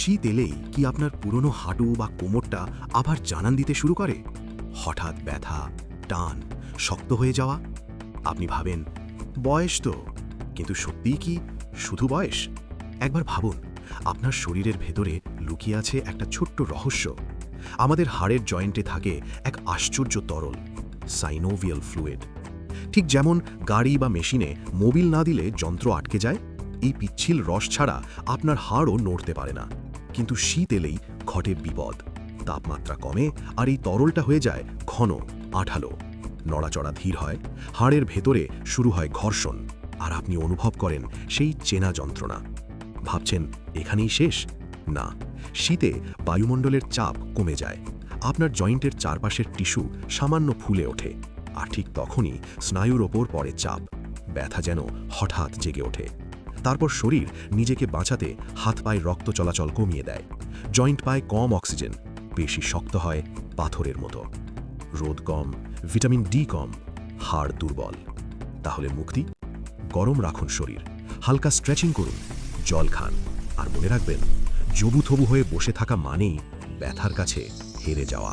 শীত এলেই কি আপনার পুরনো হাঁটু বা কোমরটা আবার জানান দিতে শুরু করে? হঠাৎ ব্যথা, টান, শক্ত হয়ে যাওয়া? আপনি ভাবেন, বয়স তো, কিন্তু সত্যিই কি শুধু বয়স? একবার ভাবুন, আপনার শরীরের ভেতরে লুকিয়ে আছে একটা ছোট্ট রহস্য। আমাদের হাড়ের জয়েন্টে থাকে এক আশ্চর্য তরল, সাইনোভিয়াল ফ্লুইড। ঠিক যেমন গাড়ি বা মেশিনে মোবিল না দিলে যন্ত্র আটকে যায়, এই পিচ্ছিল রস ছাড়া আপনার হাড়ও নড়তে পারে না। কিন্তু শীত এলেই ঘটে বিপদ। তাপমাত্রা কমে আর এই তরলটা হয়ে যায় ঘন, আঠালো। নড়াচড়া ধীর হয়, হাড়ের ভেতরে শুরু হয় ঘর্ষণ, আর আপনি অনুভব করেন সেই চেনা যন্ত্রণা। ভাবছেন এখানেই শেষ? না, শীতে বায়ুমণ্ডলের চাপ কমে যায়, আপনার জয়েন্টের চারপাশের টিস্যু সামান্য ফুলে ওঠে, আর ঠিক তখনই স্নায়ুর ওপর পড়ে চাপ, ব্যথা যেন হঠাৎ জেগে ওঠে। তারপর শরীর নিজেকে বাঁচাতে হাত পায়ে রক্ত চলাচল কমিয়ে দেয়, জয়েন্ট পায় কম অক্সিজেন, পেশি শক্ত হয় পাথরের মতো। রোদ কম, ভিটামিন ডি কম, হাড় দুর্বল। তাহলে মুক্তি? গরম রাখুন শরীর, হালকা স্ট্রেচিং করুন, জল খান, আর মনে রাখবেন, জবুথবু হয়ে বসে থাকা মানেই ব্যথার কাছে হেরে যাওয়া।